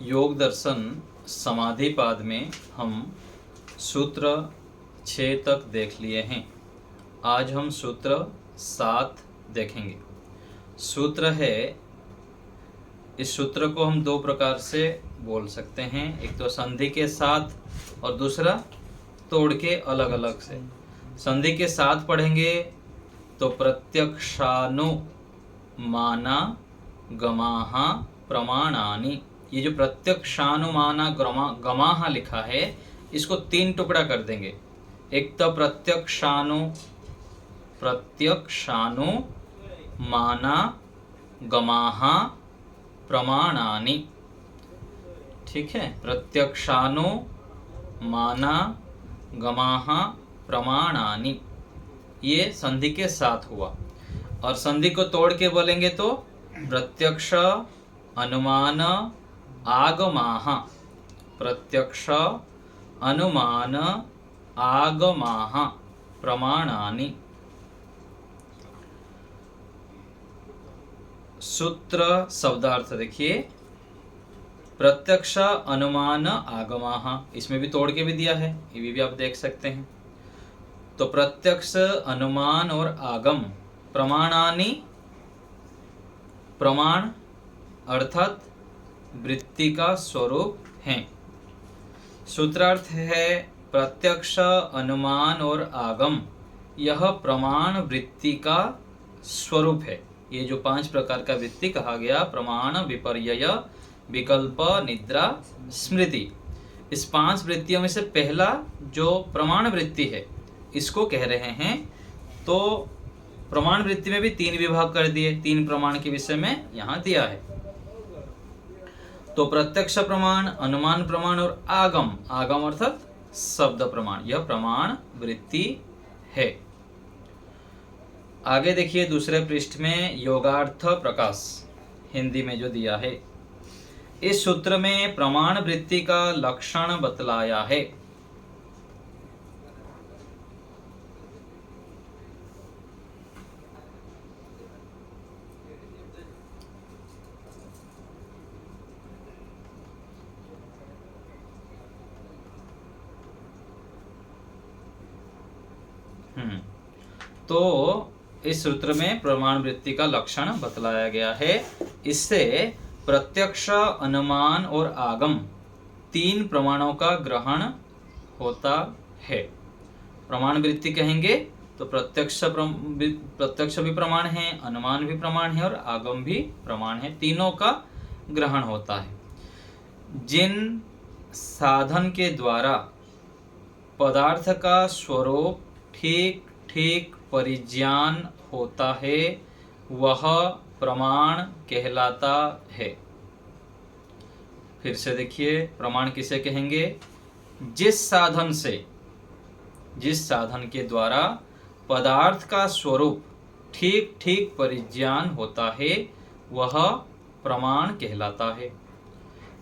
योग दर्शन समाधिपाद में हम सूत्र 6 तक देख लिए हैं। आज हम सूत्र 7 देखेंगे। सूत्र है, इस सूत्र को हम दो प्रकार से बोल सकते हैं, एक तो संधि के साथ और दूसरा तोड़ के अलग अलग से। संधि के साथ पढ़ेंगे तो प्रत्यक्षानु माना गमाहा प्रमाणानि। ये जो प्रत्यक्षानुमाना गमाहा लिखा है, इसको 3 टुकड़ा कर देंगे। एक तो प्रत्यक्षानु माना गमाहा प्रमाणानि। ठीक है, प्रत्यक्षानु माना गमाहा प्रमाणानि, ये संधि के साथ हुआ। और संधि को तोड़ के बोलेंगे तो प्रत्यक्ष अनुमान आगमाः, प्रत्यक्ष अनुमान आगमाः प्रमाणानि। सूत्र शब्दार्थ देखिए, प्रत्यक्ष अनुमान आगमाः, इसमें भी तोड़ के भी दिया है, ये भी आप देख सकते हैं। तो प्रत्यक्ष अनुमान और आगम प्रमाणानि, प्रमाण अर्थात वृत्ति का स्वरूप है। सूत्रार्थ है, प्रत्यक्ष अनुमान और आगम यह प्रमाण वृत्ति का स्वरूप है। ये जो 5 प्रकार का वृत्ति कहा गया, प्रमाण, विपर्यय, विकल्प, निद्रा, स्मृति, इस 5 वृत्तियों में से पहला जो प्रमाण वृत्ति है, इसको कह रहे हैं। तो प्रमाण वृत्ति में भी 3 विभाग कर दिए, 3 प्रमाण के विषय में यहाँ दिया है। तो प्रत्यक्ष प्रमाण, अनुमान प्रमाण और आगम, आगम अर्थात शब्द प्रमाण, यह प्रमाण वृत्ति है। आगे देखिए दूसरे पृष्ठ में योगार्थ प्रकाश हिंदी में जो दिया है, इस सूत्र में प्रमाण वृत्ति का लक्षण बतलाया है। तो इस सूत्र में प्रमाण वृत्ति का लक्षण बतलाया गया है। इससे प्रत्यक्ष, अनुमान और आगम 3 प्रमाणों का ग्रहण होता है। प्रमाण वृत्ति कहेंगे तो प्रत्यक्ष भी प्रमाण है, अनुमान भी प्रमाण है और आगम भी प्रमाण है, तीनों का ग्रहण होता है। जिन साधन के द्वारा पदार्थ का स्वरूप ठीक ठीक परिज्ञान होता है, वह प्रमाण कहलाता है। फिर से देखिए, प्रमाण किसे कहेंगे? जिस साधन के द्वारा पदार्थ का स्वरूप ठीक ठीक परिज्ञान होता है, वह प्रमाण कहलाता है।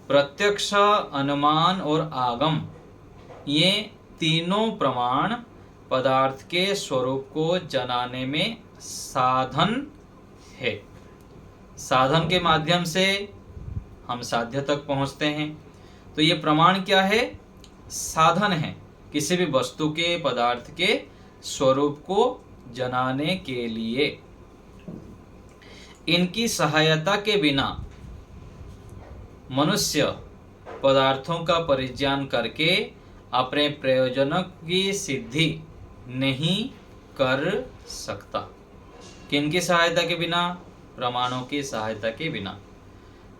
प्रत्यक्ष, अनुमान और आगम, ये तीनों प्रमाण पदार्थ के स्वरूप को जनाने में साधन है। साधन के माध्यम से हम साध्य तक पहुंचते हैं। तो ये प्रमाण क्या है? साधन है, किसी भी वस्तु के, पदार्थ के स्वरूप को जनाने के लिए। इनकी सहायता के बिना मनुष्य पदार्थों का परिज्ञान करके अपने प्रयोजनों की सिद्धि नहीं कर सकता। किनकी सहायता के बिना? प्रमाणों की सहायता के बिना।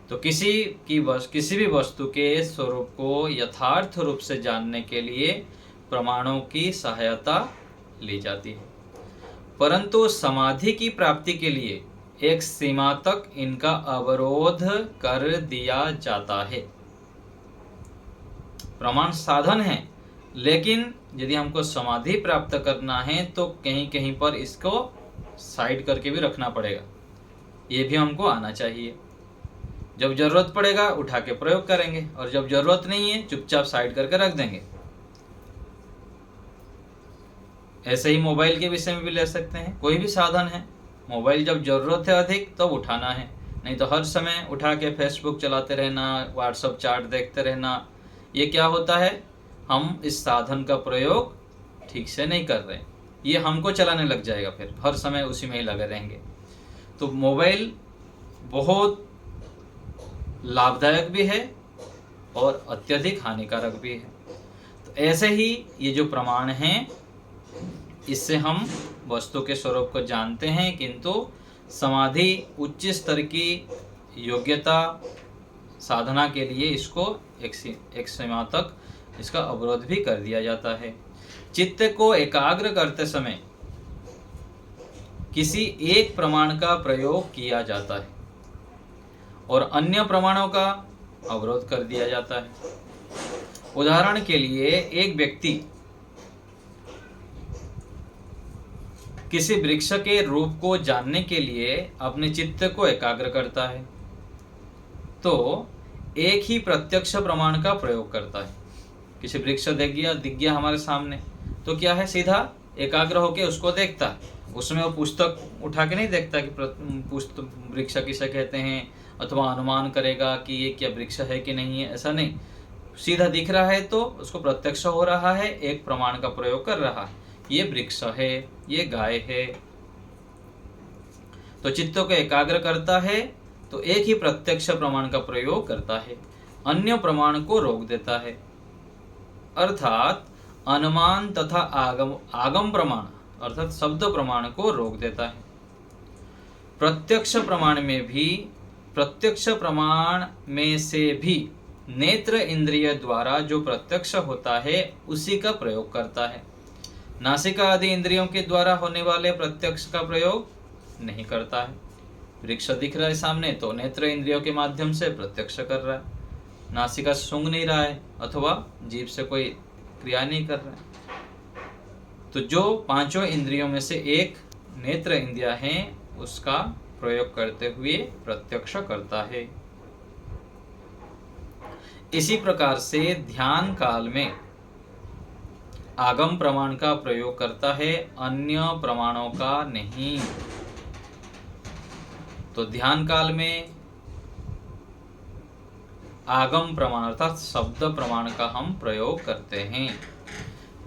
तो किसी भी वस्तु के स्वरूप को यथार्थ रूप से जानने के लिए प्रमाणों की सहायता ली जाती है, परंतु समाधि की प्राप्ति के लिए एक सीमा तक इनका अवरोध कर दिया जाता है। प्रमाण साधन है, लेकिन यदि हमको समाधि प्राप्त करना है तो कहीं कहीं पर इसको साइड करके भी रखना पड़ेगा। ये भी हमको आना चाहिए। जब जरूरत पड़ेगा उठा के प्रयोग करेंगे, और जब जरूरत नहीं है चुपचाप साइड करके रख देंगे। ऐसे ही मोबाइल के विषय में भी ले सकते हैं। कोई भी साधन है, मोबाइल जब जरूरत है अधिक तब उठाना है, नहीं तो हर समय उठा के फेसबुक चलाते रहना, व्हाट्सएप चैट देखते रहना, ये क्या होता है, हम इस साधन का प्रयोग ठीक से नहीं कर रहे, ये हमको चलाने लग जाएगा, फिर हर समय उसी में ही लगे रहेंगे। तो मोबाइल बहुत लाभदायक भी है और अत्यधिक हानिकारक भी है। तो ऐसे ही ये जो प्रमाण हैं, इससे हम वस्तु के स्वरूप को जानते हैं, किंतु समाधि उच्च स्तर की योग्यता साधना के लिए इसको एक सीमा तक इसका अवरोध भी कर दिया जाता है। चित्त को एकाग्र करते समय किसी एक प्रमाण का प्रयोग किया जाता है और अन्य प्रमाणों का अवरोध कर दिया जाता है। उदाहरण के लिए, एक व्यक्ति किसी वृक्ष के रूप को जानने के लिए अपने चित्त को एकाग्र करता है, तो एक ही प्रत्यक्ष प्रमाण का प्रयोग करता है। किसी वृक्ष दिख गया हमारे सामने, तो क्या है, सीधा एकाग्र होके उसको देखता है। उसमें वो पुस्तक उठा के नहीं देखता कि पुस्तक वृक्ष किसे कहते हैं, अथवा अनुमान करेगा कि ये क्या वृक्ष है कि नहीं है, ऐसा नहीं। सीधा दिख रहा है तो उसको प्रत्यक्ष हो रहा है, एक प्रमाण का प्रयोग कर रहा है, ये वृक्ष है, ये गाय है। तो चित्त को एकाग्र करता है तो एक ही प्रत्यक्ष प्रमाण का प्रयोग करता है, अन्य प्रमाण को रोक देता है, अर्थात अनुमान तथा आगम प्रमाण अर्थात शब्द प्रमाण को रोक देता है। प्रत्यक्ष प्रमाण में से भी नेत्र इंद्रिय द्वारा जो प्रत्यक्ष होता है उसी का प्रयोग करता है, नासिका आदि इंद्रियों के द्वारा होने वाले प्रत्यक्ष का प्रयोग नहीं करता है। वृक्ष दिख रहा है सामने तो नेत्र इंद्रियों के माध्यम से प्रत्यक्ष कर रहा है, नासिका सूंघ नहीं रहा है अथवा जीभ से कोई क्रिया नहीं कर रहा है। तो जो पांचों इंद्रियों में से एक नेत्र इंद्रिय है उसका प्रयोग करते हुए प्रत्यक्ष करता है। इसी प्रकार से ध्यान काल में आगम प्रमाण का प्रयोग करता है, अन्य प्रमाणों का नहीं। तो ध्यान काल में आगम प्रमाण अर्थात शब्द प्रमाण का हम प्रयोग करते हैं।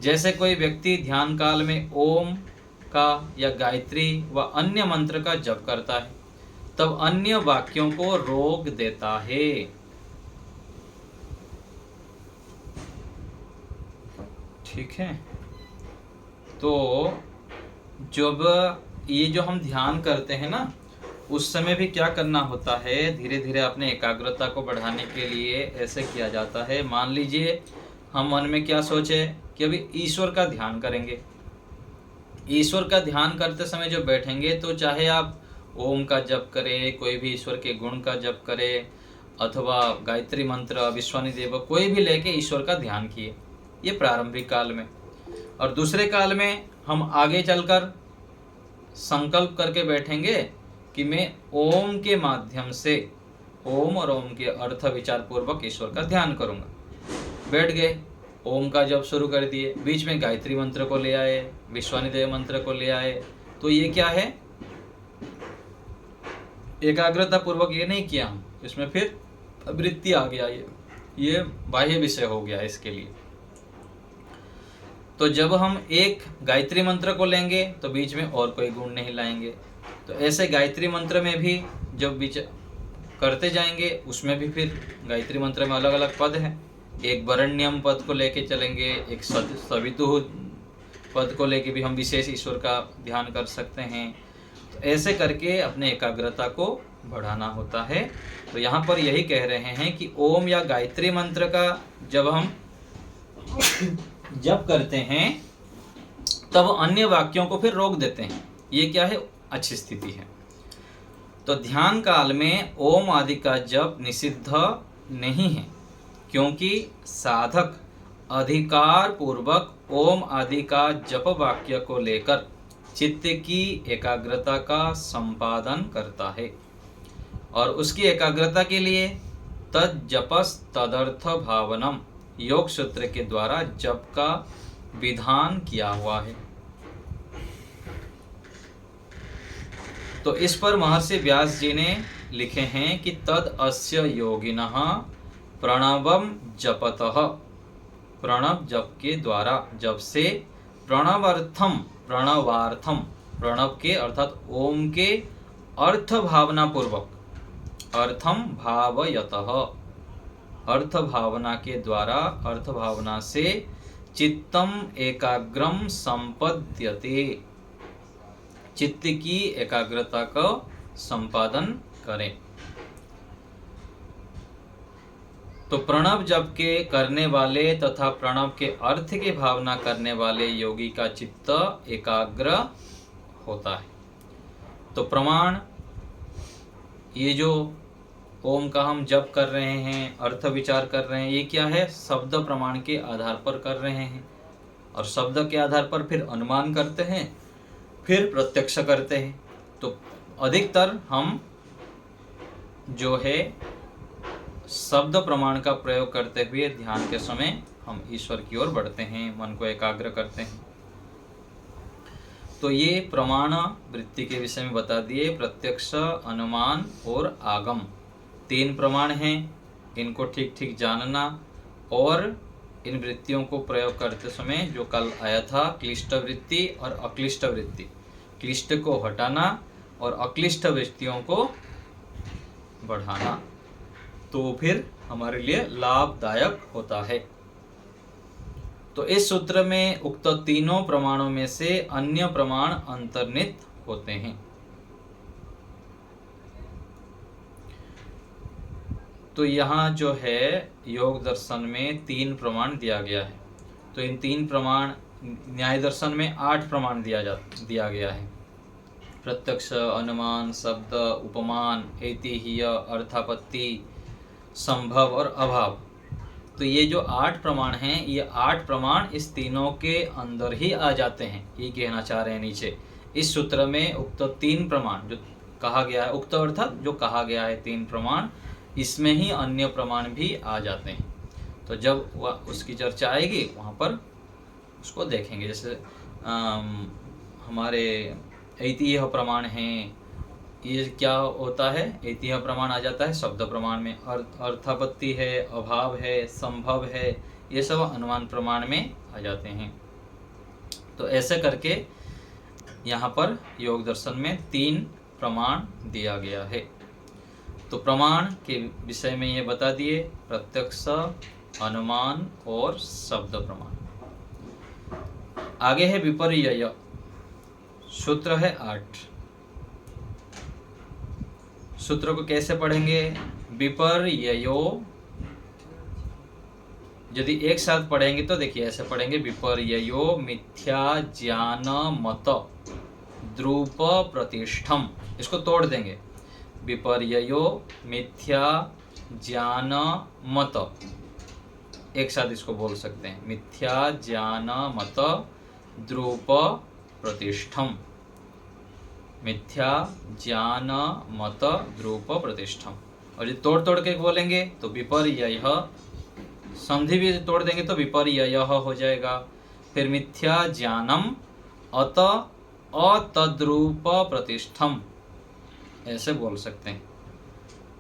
जैसे कोई व्यक्ति ध्यान काल में ओम का या गायत्री व अन्य मंत्र का जप करता है, तब अन्य वाक्यों को रोक देता है। ठीक है, तो जब ये जो हम ध्यान करते हैं ना, उस समय भी क्या करना होता है, धीरे धीरे अपने एकाग्रता को बढ़ाने के लिए ऐसे किया जाता है। मान लीजिए हम मन में क्या सोचे कि अभी ईश्वर का ध्यान करेंगे। ईश्वर का ध्यान करते समय जो बैठेंगे, तो चाहे आप ओम का जप करें, कोई भी ईश्वर के गुण का जप करें, अथवा गायत्री मंत्र, विश्वानी देव, कोई भी लेके ईश्वर का ध्यान किए, ये प्रारंभिक काल में। और दूसरे काल में हम आगे चलकर संकल्प करके बैठेंगे कि मैं ओम के माध्यम से ओम और ओम के अर्थ विचार पूर्वक ईश्वर का ध्यान करूंगा। बैठ गए, ओम का जप शुरू कर दिए, बीच में गायत्री मंत्र को ले आए, विश्वानी देव मंत्र को ले आए, तो ये क्या है, एकाग्रता पूर्वक ये नहीं किया हम, इसमें फिर वृत्ति आ गया, ये बाह्य विषय हो गया इसके लिए। तो जब हम एक गायत्री मंत्र को लेंगे तो बीच में और कोई गुण नहीं लाएंगे। तो ऐसे गायत्री मंत्र में भी जब बीच करते जाएंगे, उसमें भी फिर गायत्री मंत्र में अलग अलग पद हैं। एक वरण्यम पद को लेके चलेंगे, एक सवितुः पद को लेके भी हम विशेष ईश्वर का ध्यान कर सकते हैं। तो ऐसे करके अपने एकाग्रता को बढ़ाना होता है। तो यहाँ पर यही कह रहे हैं कि ओम या गायत्री मंत्र का जब हम जप करते हैं तब अन्य वाक्यों को फिर रोक देते हैं। ये क्या है, अच्छी स्थिति है। तो ध्यान काल में ओम आदि का जप निषिद्ध नहीं है, क्योंकि साधक अधिकार पूर्वक ओम आदि का जप वाक्य को लेकर चित्त की एकाग्रता का संपादन करता है, और उसकी एकाग्रता के लिए तज्जपस तदर्थ भावनम योग सूत्र के द्वारा जप का विधान किया हुआ है। तो इस पर महर्षि व्यास जी ने लिखे हैं कि तद अस्य योगिनः प्रणवम जपतः, प्रणव जप के द्वारा, जप से, प्रणवार्थम, प्रणव के अर्थात ओम के अर्थ भावना पूर्वक, अर्थम भावयतः, अर्थ भावना के द्वारा, अर्थ भावना से, चित्तम एकाग्रम संपद्यते, चित्त की एकाग्रता का संपादन करें। तो प्रणव जप के करने वाले तथा प्रणव के अर्थ की भावना करने वाले योगी का चित्त एकाग्र होता है। तो प्रमाण, ये जो ओम का हम जप कर रहे हैं, अर्थ विचार कर रहे हैं, ये क्या है? शब्द प्रमाण के आधार पर कर रहे हैं, और शब्द के आधार पर फिर अनुमान करते हैं, फिर प्रत्यक्ष करते हैं। तो अधिकतर हम जो है शब्द प्रमाण का प्रयोग करते हुए ध्यान के समय हम ईश्वर की ओर बढ़ते हैं, मन को एकाग्र करते हैं। तो ये प्रमाण वृत्ति के विषय में बता दिए। प्रत्यक्ष, अनुमान और आगम, 3 प्रमाण हैं। इनको ठीक ठीक जानना और इन वृत्तियों को प्रयोग करते समय जो कल आया था, क्लिष्ट वृत्ति और अक्लिष्ट वृत्ति, क्लिष्ट को हटाना और अक्लिष्ट वृत्तियों को बढ़ाना, तो फिर हमारे लिए लाभदायक होता है। तो इस सूत्र में उक्त तीनों प्रमाणों में से अन्य प्रमाण अंतर्निहित होते हैं। तो यहाँ जो है योग दर्शन में 3 प्रमाण दिया गया है। तो इन 3 प्रमाण, न्याय दर्शन में 8 प्रमाण दिया गया है। प्रत्यक्ष, अनुमान, शब्द, उपमान, ऐतिह्य, अर्थापत्ति, संभव और अभाव। तो ये जो 8 प्रमाण हैं, ये 8 प्रमाण इस तीनों के अंदर ही आ जाते हैं, ये कहना चाह रहे हैं नीचे। इस सूत्र में उक्त 3 प्रमाण जो कहा गया है, उक्त अर्थात जो कहा गया है 3 प्रमाण, इसमें ही अन्य प्रमाण भी आ जाते हैं। तो जब वह उसकी चर्चा आएगी वहाँ पर उसको देखेंगे। जैसे हमारे ऐतिह्य प्रमाण हैं, ये क्या होता है? ऐतिह्य प्रमाण आ जाता है शब्द प्रमाण में, अर्थापत्ति है, अभाव है, संभव है, ये सब अनुमान प्रमाण में आ जाते हैं। तो ऐसे करके यहाँ पर योग दर्शन में 3 प्रमाण दिया गया है। तो प्रमाण के विषय में ये बता दिए, प्रत्यक्ष, अनुमान और शब्द प्रमाण। आगे है विपर्यय, सूत्र है 8। सूत्र को कैसे पढ़ेंगे? विपर्ययो, यदि एक साथ पढ़ेंगे तो देखिए ऐसे पढ़ेंगे, विपर्ययो मिथ्या ज्ञान मत द्रूप प्रतिष्ठम। इसको तोड़ देंगे, विपर्ययो मिथ्या ज्ञान मत, एक साथ इसको बोल सकते हैं, मिथ्या ज्ञान मत द्रूप प्रतिष्ठम, मिथ्या ज्ञान मत द्रूप प्रतिष्ठम। और ये तोड़ तोड़ के बोलेंगे तो विपर्यय, संधि भी तोड़ देंगे तो विपर्यय हो जाएगा। फिर मिथ्या ज्ञानम अत अतद्रूप प्रतिष्ठम, ऐसे बोल सकते हैं।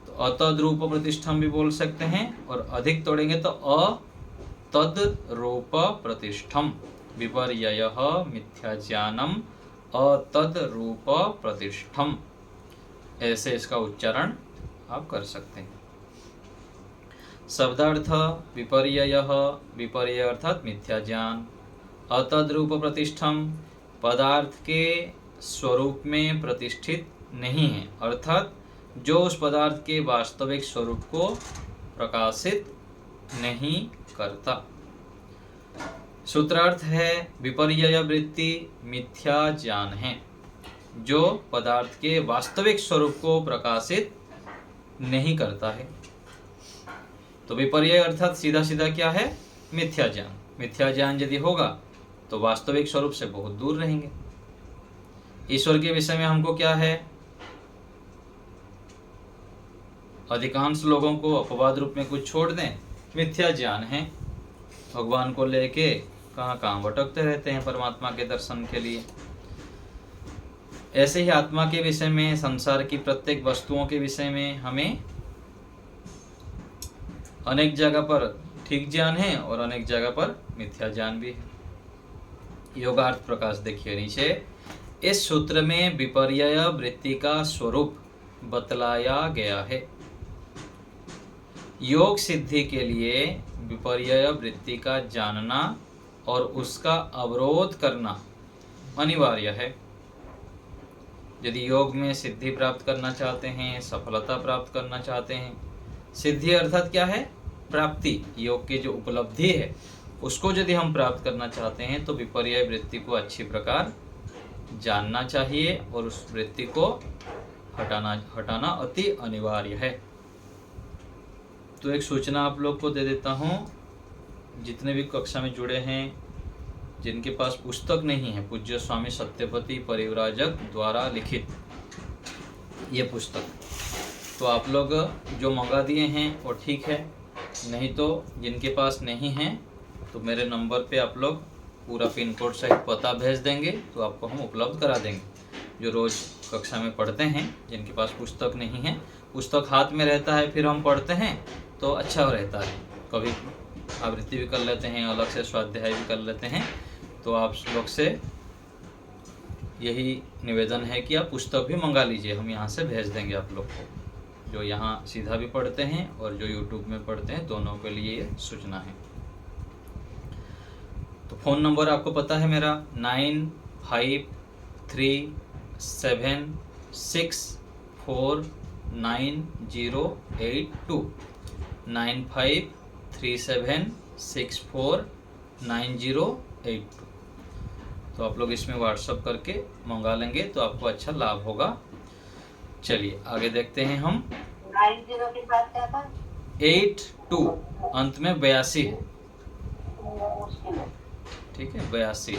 तो अतद्रूप प्रतिष्ठम भी बोल सकते हैं, और अधिक तोड़ेंगे तो अतद्रूप प्रतिष्ठम, विपर्यय मिथ्या ज्ञानम अतद्रूप प्रतिष्ठम, ऐसे इसका उच्चारण आप कर सकते हैं। शब्दार्थ विपर्यय, विपर्यय अर्थात मिथ्या ज्ञान, अतद्रूप प्रतिष्ठम पदार्थ के स्वरूप में प्रतिष्ठित नहीं है, अर्थात जो उस पदार्थ के वास्तविक स्वरूप को प्रकाशित नहीं करता। सूत्रार्थ है विपर्यय वृत्ति मिथ्या ज्ञान है, जो पदार्थ के वास्तविक स्वरूप को प्रकाशित नहीं करता है। तो विपर्यय अर्थात सीधा सीधा क्या है? मिथ्या ज्ञान। मिथ्या ज्ञान यदि होगा तो वास्तविक स्वरूप से बहुत दूर रहेंगे। ईश्वर के विषय में हमको क्या है? अधिकांश लोगों को अपवाद रूप में कुछ छोड़ दें, मिथ्या ज्ञान है। भगवान को लेके कहाँ कहाँ भटकते रहते हैं परमात्मा के दर्शन के लिए। ऐसे ही आत्मा के विषय में, संसार की प्रत्येक वस्तुओं के विषय में हमें अनेक जगह पर ठीक ज्ञान है और अनेक जगह पर मिथ्या ज्ञान भी है। योगार्थ प्रकाश देखिए नीचे, इस सूत्र में विपर्यय वृत्ति का स्वरूप बतलाया गया है। योग सिद्धि के लिए विपर्यय वृत्ति का जानना और उसका अवरोध करना अनिवार्य है। यदि योग में सिद्धि प्राप्त करना चाहते हैं, सफलता प्राप्त करना चाहते हैं, सिद्धि अर्थात क्या है? प्राप्ति। योग की जो उपलब्धि है उसको यदि हम प्राप्त करना चाहते हैं तो विपर्यय वृत्ति को अच्छी प्रकार जानना चाहिए और उस वृत्ति को हटाना अति अनिवार्य है। तो एक सूचना आप लोग को दे देता हूँ, जितने भी कक्षा में जुड़े हैं, जिनके पास पुस्तक नहीं है, पूज्य स्वामी सत्यपति परिव्राजक द्वारा लिखित ये पुस्तक, तो आप लोग जो मंगा दिए हैं वो ठीक है, नहीं तो जिनके पास नहीं है तो मेरे नंबर पे आप लोग पूरा पिन कोड सहित पता भेज देंगे तो आपको हम उपलब्ध करा देंगे। जो रोज़ कक्षा में पढ़ते हैं, जिनके पास पुस्तक नहीं है, पुस्तक हाथ में रहता है फिर हम पढ़ते हैं तो अच्छा रहता है। कभी आवृत्ति भी कर लेते हैं, अलग से स्वाध्याय भी कर लेते हैं। तो आप लोग से यही निवेदन है कि आप पुस्तक भी मंगा लीजिए, हम यहाँ से भेज देंगे आप लोग को, जो यहाँ सीधा भी पढ़ते हैं और जो यूट्यूब में पढ़ते हैं, दोनों के लिए ये सूचना है। तो फ़ोन नंबर आपको पता है मेरा 9537649082 9537649082। तो आप लोग इसमें व्हाट्सअप करके मंगा लेंगे तो आपको अच्छा लाभ होगा। चलिए आगे देखते हैं हम। 90 के बाद क्या था? 82 अंत में 82 है, ठीक है, 82।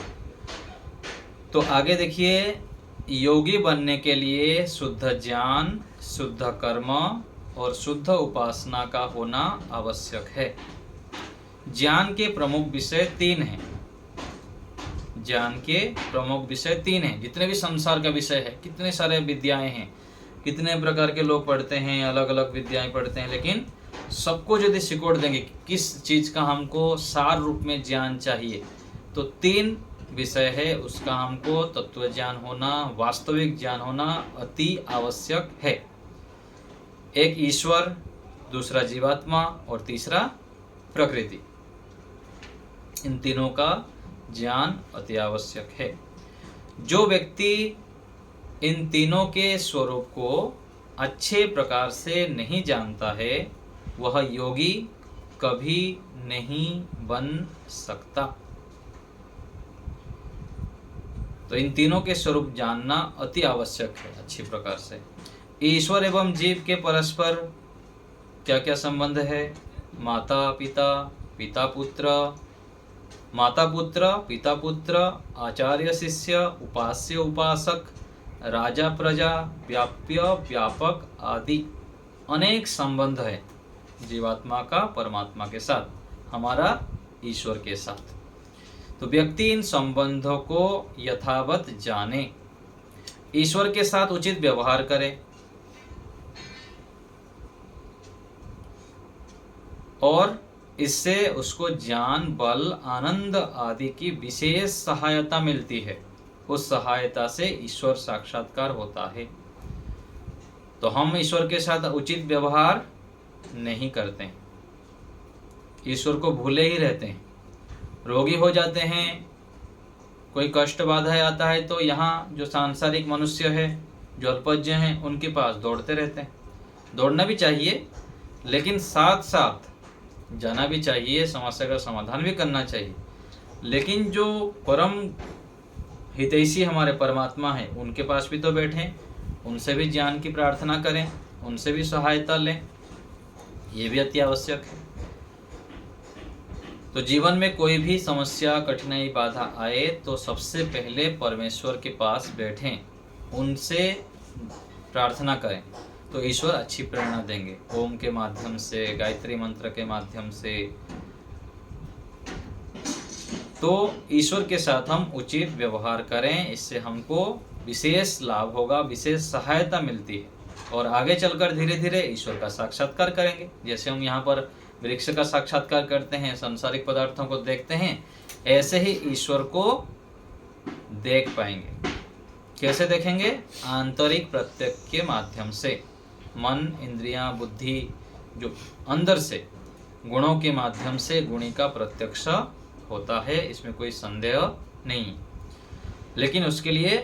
तो आगे देखिए, योगी बनने के लिए शुद्ध ज्ञान, शुद्ध कर्म और शुद्ध उपासना का होना आवश्यक है। ज्ञान के प्रमुख विषय 3 हैं। ज्ञान के प्रमुख विषय 3 हैं। जितने भी संसार का विषय है, कितने सारे विद्याएं हैं, कितने प्रकार के लोग पढ़ते हैं, अलग अलग विद्याएं पढ़ते हैं, लेकिन सबको यदि सिकोड़ देंगे किस चीज़ का हमको सार रूप में ज्ञान चाहिए, तो 3 विषय है। उसका हमको तत्व ज्ञान होना, वास्तविक ज्ञान होना अति आवश्यक है। एक ईश्वर, दूसरा जीवात्मा और तीसरा प्रकृति। इन तीनों का ज्ञान अति आवश्यक है। जो व्यक्ति इन तीनों के स्वरूप को अच्छे प्रकार से नहीं जानता है, वह योगी कभी नहीं बन सकता। तो इन तीनों के स्वरूप जानना अति आवश्यक है अच्छी प्रकार से। ईश्वर एवं जीव के परस्पर क्या क्या संबंध है? माता पिता, पिता पुत्र, माता पुत्र, पिता पुत्र, आचार्य शिष्य, उपास्य उपासक, राजा प्रजा, व्याप्य व्यापक आदि अनेक संबंध है जीवात्मा का परमात्मा के साथ, हमारा ईश्वर के साथ। तो व्यक्ति इन संबंधों को यथावत जाने, ईश्वर के साथ उचित व्यवहार करे और इससे उसको ज्ञान, बल, आनंद आदि की विशेष सहायता मिलती है। उस सहायता से ईश्वर साक्षात्कार होता है। तो हम ईश्वर के साथ उचित व्यवहार नहीं करते, ईश्वर को भूले ही रहते हैं। रोगी हो जाते हैं, कोई कष्ट बाधा आता है तो यहाँ जो सांसारिक मनुष्य है, जो अल्पज्ञ हैं, उनके पास दौड़ते रहते हैं। दौड़ना भी चाहिए, लेकिन साथ साथ जाना भी चाहिए, समस्या का समाधान भी करना चाहिए। लेकिन जो परम हितैषी हमारे परमात्मा है, उनके पास भी तो बैठें, उनसे भी ज्ञान की प्रार्थना करें, उनसे भी सहायता लें, ये भी अति आवश्यक है। तो जीवन में कोई भी समस्या, कठिनाई, बाधा आए तो सबसे पहले परमेश्वर के पास बैठें, उनसे प्रार्थना करें, तो ईश्वर अच्छी प्रेरणा देंगे। ओम के माध्यम से, गायत्री मंत्र के माध्यम से, तो ईश्वर के साथ हम उचित व्यवहार करें, इससे हमको विशेष लाभ होगा, विशेष सहायता मिलती है और आगे चलकर धीरे धीरे ईश्वर का साक्षात्कार करेंगे। जैसे हम यहाँ पर वृक्ष का साक्षात्कार करते हैं, सांसारिक पदार्थों को देखते हैं, ऐसे ही ईश्वर को देख पाएंगे। कैसे देखेंगे? आंतरिक प्रत्यक्ष के माध्यम से। मन, इंद्रियां, बुद्धि जो अंदर से गुणों के माध्यम से गुणी का प्रत्यक्ष होता है, इसमें कोई संदेह नहीं। लेकिन उसके लिए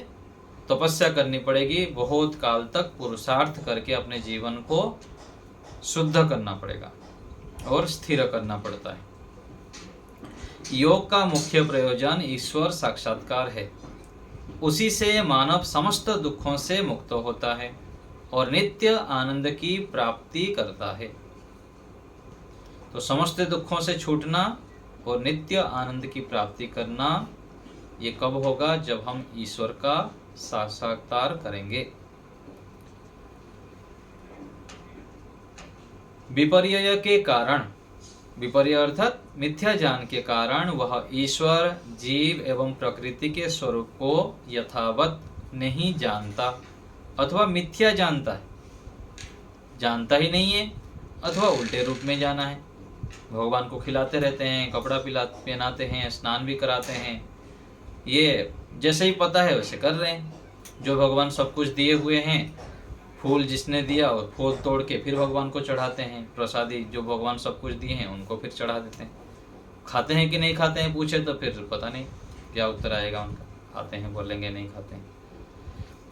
तपस्या करनी पड़ेगी, बहुत काल तक पुरुषार्थ करके अपने जीवन को शुद्ध करना पड़ेगा और स्थिर करना पड़ता है। योग का मुख्य प्रयोजन ईश्वर साक्षात्कार है। उसी से मानव समस्त दुखों से मुक्त होता है और नित्य आनंद की प्राप्ति करता है। तो समस्त दुखों से छूटना और नित्य आनंद की प्राप्ति करना, ये कब होगा? जब हम ईश्वर का साक्षात्कार करेंगे। विपर्यय के कारण, विपर्यय अर्थात मिथ्या ज्ञान के कारण वह ईश्वर, जीव एवं प्रकृति के स्वरूप को यथावत नहीं जानता अथवा मिथ्या जानता है, जानता ही नहीं है अथवा उल्टे रूप में जाना है। भगवान को खिलाते रहते हैं, कपड़ा पहनाते हैं, स्नान भी कराते हैं, ये जैसे ही पता है वैसे कर रहे हैं। जो भगवान सब कुछ दिए हुए हैं, फूल जिसने दिया और फूल तोड़ के फिर भगवान को चढ़ाते हैं, प्रसादी जो भगवान सब कुछ दिए हैं उनको फिर चढ़ा देते हैं। खाते हैं कि नहीं खाते हैं पूछे तो फिर पता नहीं क्या उत्तर आएगा उनका। खाते हैं बोलेंगे, नहीं खाते हैं।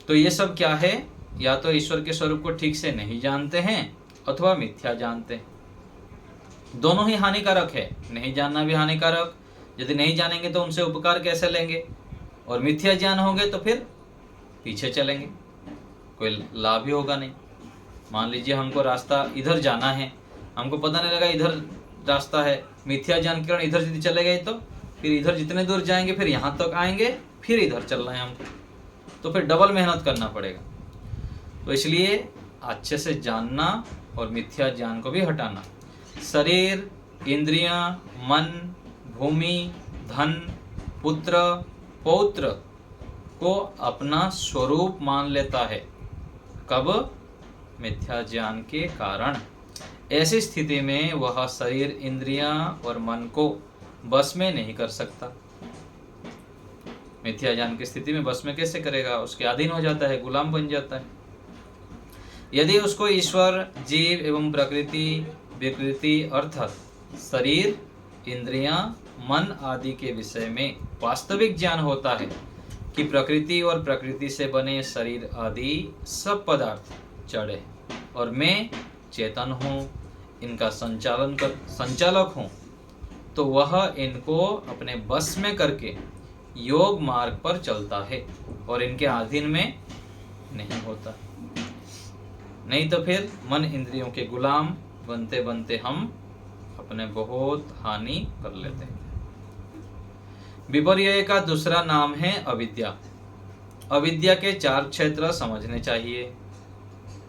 तो ये सब क्या है? या तो ईश्वर के स्वरूप को ठीक से नहीं जानते हैं अथवा मिथ्या जानते हैं। दोनों ही हानिकारक है। नहीं जानना भी हानिकारक, यदि नहीं जानेंगे तो उनसे उपकार कैसे लेंगे, और मिथ्या ज्ञान होंगे तो फिर पीछे चलेंगे, कोई लाभ ही होगा नहीं। मान लीजिए हमको रास्ता इधर जाना है, हमको पता नहीं लगा इधर रास्ता है, मिथ्या ज्ञान के कारण इधर यदि चले गए तो फिर इधर जितने दूर जाएंगे फिर यहाँ तक आएंगे, फिर इधर चलना है हमको, तो फिर डबल मेहनत करना पड़ेगा। तो इसलिए अच्छे से जानना और मिथ्या ज्ञान को भी हटाना। शरीर, इंद्रियां, मन, भूमि, धन, पुत्र, पौत्र को अपना स्वरूप मान लेता है। कब? मिथ्या ज्ञान के कारण। ऐसी स्थिति में वह शरीर, इंद्रियां और मन को बस में नहीं कर सकता। मिथ्या ज्ञान की स्थिति में बस में कैसे करेगा? उसके अधीन हो जाता है, गुलाम बन जाता है। यदि उसको ईश्वर, जीव एवं प्रकृति, विकृति अर्थात शरीर, इंद्रियां, मन आदि के विषय में वास्तविक ज्ञान होता है कि प्रकृति और प्रकृति से बने शरीर आदि सब पदार्थ जड़ है और मैं चेतन हूँ, इनका संचालक हूँ, तो वह इनको अपने बस में करके योग मार्ग पर चलता है और इनके अधीन में नहीं होता। नहीं तो फिर मन इंद्रियों के गुलाम बनते बनते हम अपने बहुत हानि कर लेते हैं। विपर्यय का दूसरा नाम है अविद्या। अविद्या के 4 क्षेत्र समझने चाहिए।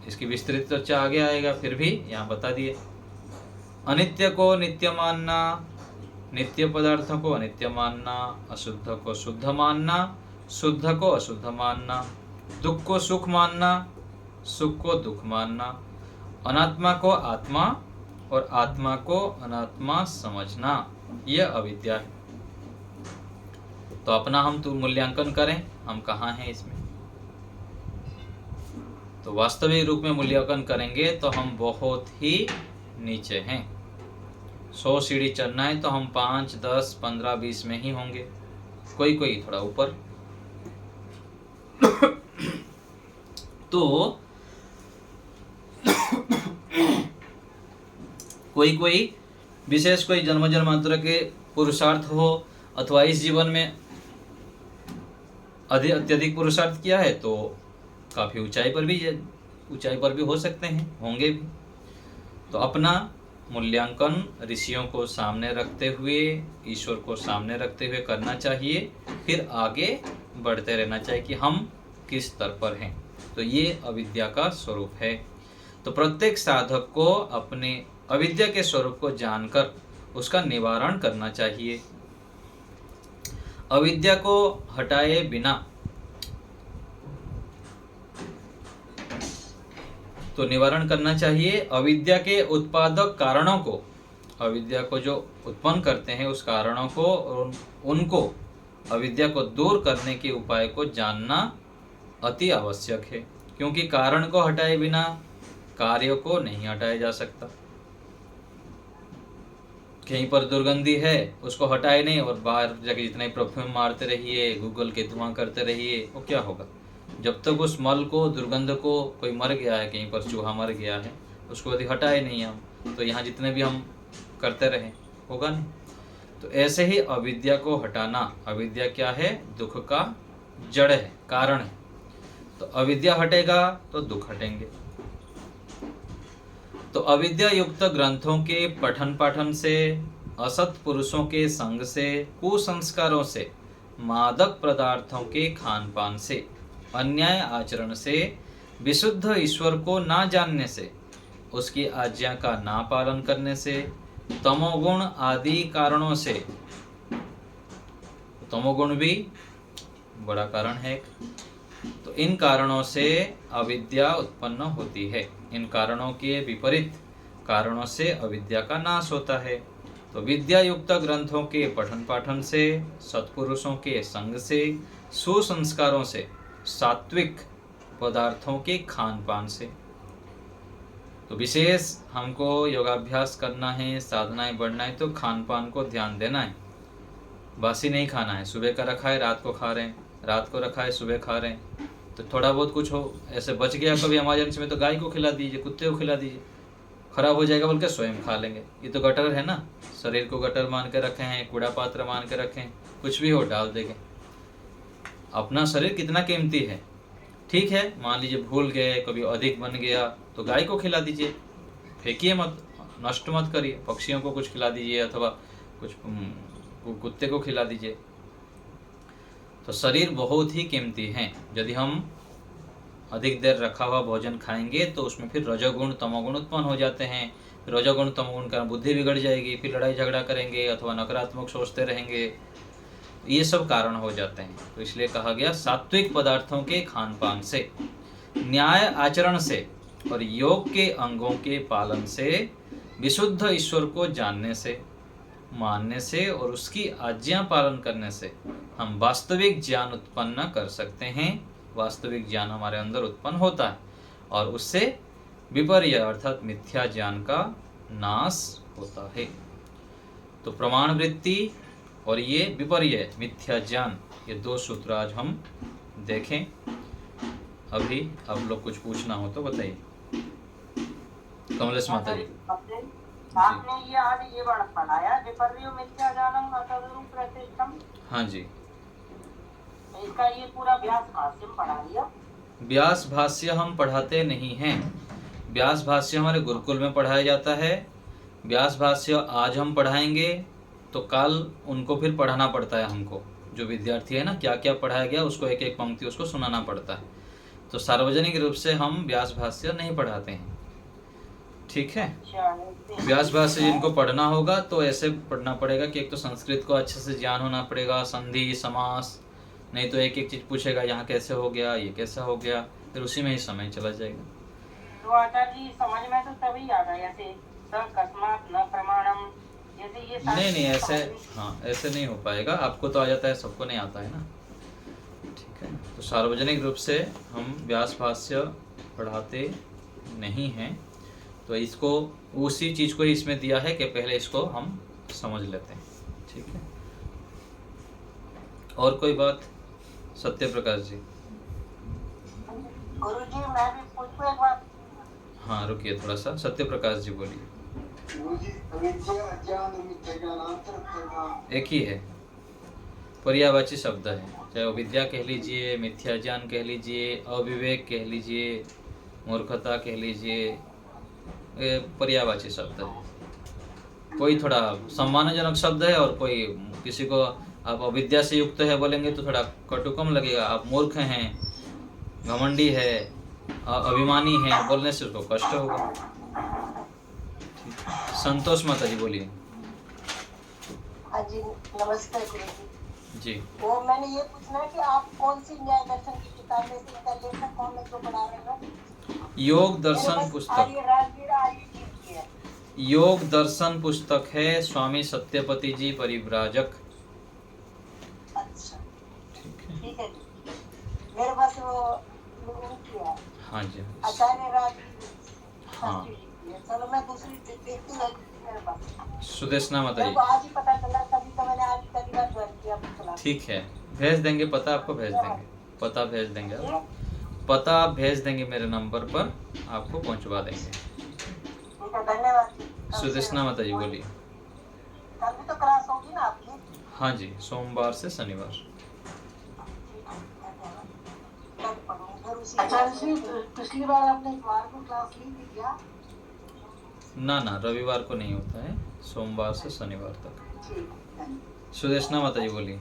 इसकी विस्तृत चर्चा आगे आएगा, फिर भी यहाँ बता दिए। अनित्य को नित्य मानना, नित्य पदार्थों को अनित्य मानना, अशुद्ध को शुद्ध मानना, शुद्ध को अशुद्ध मानना, दुख को सुख मानना, सुख को दुख मानना, अनात्मा को आत्मा और आत्मा को अनात्मा समझना, यह अविद्या है। तो अपना हम तो मूल्यांकन करें, हम कहाँ हैं इसमें। तो वास्तविक रूप में मूल्यांकन करेंगे तो हम बहुत ही नीचे हैं। 100 सीढ़ी चढ़ना है तो हम 5, 10, 15, 20 में ही होंगे, कोई कोई थोड़ा ऊपर। तो कोई विशेष कोई जन्म जन्मांतर के पुरुषार्थ हो अथवा इस जीवन में अत्यधिक पुरुषार्थ किया है तो काफी ऊंचाई पर भी हो सकते हैं, होंगे भी। तो अपना मूल्यांकन ऋषियों को सामने रखते हुए, ईश्वर को सामने रखते हुए करना चाहिए, फिर आगे बढ़ते रहना चाहिए कि हम किस स्तर पर हैं। तो ये अविद्या का स्वरूप है। तो प्रत्येक साधक को अपने अविद्या के स्वरूप को जानकर उसका निवारण करना चाहिए। अविद्या को हटाए बिना तो निवारण करना चाहिए अविद्या के उत्पादक कारणों को, अविद्या को जो उत्पन्न करते हैं उस कारणों को और उनको अविद्या को दूर करने के उपाय को जानना अति आवश्यक है, क्योंकि कारण को हटाए बिना कार्य को नहीं हटाया जा सकता। कहीं पर दुर्गंधी है उसको हटाए नहीं और बाहर जाके जितना ही परफ्यूम मारते रहिए, गूगल के धुआं करते रहिए, वो क्या होगा? जब तक उस मल को, दुर्गंध को, कोई मर गया है, कहीं पर चूहा मर गया है, उसको यदि हटाए नहीं हम, तो यहाँ जितने भी हम करते रहे होगा नहीं। तो ऐसे ही अविद्या को हटाना, अविद्या क्या है? दुख का जड़ है, कारण है। तो अविद्या हटेगा तो दुख हटेंगे। तो अविद्या युक्त ग्रंथों के पठन पाठन से, असत पुरुषों के संग से, कुसंस्कारों से, मादक पदार्थों के खान पान से, अन्याय आचरण से, विशुद्ध ईश्वर को ना जानने से, उसकी आज्ञा का ना पालन करने से, तमोगुण आदि कारणों से, तमोगुण भी बड़ा कारण है, तो इन कारणों से अविद्या उत्पन्न होती है। इन कारणों के विपरीत कारणों से अविद्या का नाश होता है। तो विद्या युक्त ग्रंथों के पठन पाठन से, सत्पुरुषों के संग से, सुसंस्कारों से, सात्विक पदार्थों के खान पान से। तो विशेष हमको योगाभ्यास करना है, साधनाएं बढ़ना है, तो खान पान को ध्यान देना है। बासी नहीं खाना है, सुबह का रखा है रात को खा रहे हैं, रात को रखा है सुबह खा रहे हैं। तो थोड़ा बहुत कुछ हो ऐसे बच गया कभी इमरजेंसी में, तो गाय को खिला दीजिए, कुत्ते को खिला दीजिए। खराब हो जाएगा बोल के स्वयं खा लेंगे, ये तो गटर है ना। शरीर को गटर मान के रखे हैं, कूड़ा पात्र मान के रखें, कुछ भी हो डाल देंगे। अपना शरीर कितना कीमती है, ठीक है। मान लीजिए भूल गए, कभी अधिक बन गया, तो गाय को खिला दीजिए, फेंकिए मत, नष्ट मत करिए। पक्षियों को कुछ खिला दीजिए अथवा कुछ कुत्ते को खिला दीजिए। तो शरीर बहुत ही कीमती है। यदि हम अधिक देर रखा हुआ भोजन खाएंगे तो उसमें फिर रजोगुण तमोगुण उत्पन्न हो जाते हैं। रजोगुण तमोगुण का बुद्धि बिगड़ जाएगी, फिर लड़ाई झगड़ा करेंगे अथवा नकारात्मक सोचते रहेंगे, ये सब कारण हो जाते हैं। तो इसलिए कहा गया सात्विक पदार्थों के खान पान से, न्याय आचरण से और योग के अंगों के पालन से, विशुद्ध ईश्वर को जानने से, मानने से और उसकी आज्ञा पालन करने से हम वास्तविक ज्ञान उत्पन्न कर सकते हैं। वास्तविक ज्ञान हमारे अंदर उत्पन्न होता है और उससे विपर्य अर्थात मिथ्या ज्ञान का नाश होता है। तो प्रमाण वृत्ति और ये विपर्य मिथ्या ज्ञान, ये दो सूत्र आज हम देखें। अभी आप लोग कुछ पूछना हो तो बताइए। कमलेश माता जी, आपने ये आज ये वर्ड पढ़ाया, विपर्यो मिथ्या ज्ञानम असदरूप प्रतिष्ठम। हाँ जी, इसका ये पूरा व्यास भाष्य पढ़ा लिया। व्यास भाष्य हम पढ़ाते नहीं हैं। व्यास भाष्य हमारे गुरुकुल में पढ़ाया जाता है। व्यास भाष्य आज हम पढ़ाएंगे तो कल उनको फिर पढ़ाना पड़ता है। हमको जो विद्यार्थी है ना, क्या क्या पढ़ाया गया उसको एक एक पंक्ति उसको सुनाना पड़ता है। तो सार्वजनिक रूप से हम व्यास भाष्य नहीं पढ़ाते हैं, ठीक है। व्यास भाष्य जिनको पढ़ना होगा तो ऐसे पढ़ना पड़ेगा कि एक तो संस्कृत को अच्छे से ज्ञान होना पड़ेगा, संधि समास, नहीं तो एक एक चीज पूछेगा, यहाँ कैसे हो गया, ये कैसा हो गया, फिर उसी में ही समय चला जाएगा। तो आचार्य जी समझ में तो तभी आ गया, जैसे कस्मात न प्रमाणम, जैसे ये नहीं ऐसे, हाँ ऐसे नहीं हो पाएगा। आपको तो आ जाता है, सबको नहीं आता है ना, ठीक है। तो सार्वजनिक रूप से हम व्यास भाष्य पढ़ाते नहीं हैं। तो इसको उसी चीज को इसमें दिया है कि पहले इसको हम समझ लेते हैं, ठीक है। और कोई बात? सत्य प्रकाश जी। गुरुजी मैं भी पूछूं एक बात? हाँ रुकिए थोड़ा सा, सत्य प्रकाश जी बोलिए। एक ही है, पर्यायवाची शब्द है। चाहे वो विद्या कह लीजिए, मिथ्या ज्ञान कह लीजिए, अविवेक कह लीजिए, मूर्खता कह लीजिए, ये पर्यायवाची शब्द है। कोई थोड़ा सम्मानजनक शब्द है और कोई किसी को आप अविद्या से युक्त है बोलेंगे तो थोड़ा कटु कम लगेगा। आप मूर्ख हैं, घमंडी है, अभिमानी है बोलने से उसको कष्ट होगा। संतोष माता जी बोलिए। हाँ जी नमस्कार गुरुजी। जी। तो मैंने ये पूछना है कि आप कौन सी न्याय दर्शन की किताब में से इनका लेखक कौन है जो पढ़ा रहे हो? योग मेरे दर्शन पास पुस्तक, आर्य राजवीर आर्य जी की है। योग दर्शन पुस्तक है, स्वामी सत्यपति जी परिव्राजक। अच्छा ठीक है। ठीक है जी, मेरे पास वो उनकी है, हाँ जी। आचार्य राजवीर हाँ। शास्त्री जी की है। चलो मैं दूसरी देखती है मेरे पास। सुदेशना माता मेरे जी। को आज ही पता चला, तभी तो मैंने आज पहली बार ज्वाइन किया अपनी क्लास। ठीक है, भेज देंगे पता, आपको भेज देंगे पता, भेज देंगे आप। पता आप भेज देंगे मेरे नंबर पर, आपको पहुंचवा देंगे। ठीक है, धन्यवाद जी। सुदेशना माता जी बोलिए। कल भी तो क्लास होगी ना आपकी? हाँ जी, सोमवार से शनिवार। कल पढ़ूंगी फिर उसी। अच्छा जी, पिछली बार आपने इतवार को क्लास ली थी क्या? ना रविवार को नहीं होता है, सोमवार से शनिवार तक। ठीक है। सुदेशना माता जी बोलिए।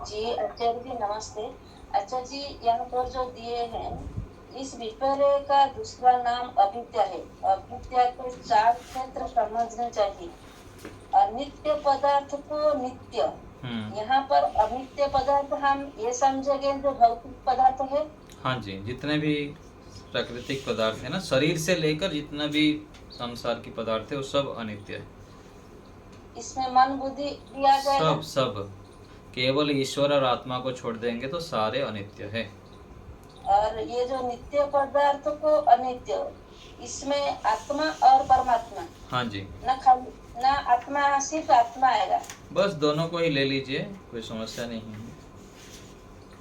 जी आचार्य जी नमस्ते। आचार्य जी यहाँ पर जो दिए हैं, इस विपर्य का दूसरा नाम अविद्या है। अविद्या को 4 क्षेत्र समझने चाहिए। अनित्य पदार्थ को नित्य, यहाँ पर अनित्य पदार्थ हम ये समझेंगे जो भौतिक पदार्थ है। हाँ जी, जितने भी प्राकृतिक पदार्थ है ना, शरीर से लेकर जितना भी संसार की पदार्थ है वो सब अनित्य है। इसमें मन बुद्धि भी आ जाएगा। सब केवल ईश्वर और आत्मा को छोड़ देंगे तो सारे अनित्य है। और ये जो नित्य पदार्थ को अनित्य, इसमें आत्मा और परमात्मा। हाँ जी। न आत्मा, सिर्फ आत्मा आएगा। बस दोनों को ही ले लीजिए, कोई समस्या नहीं है।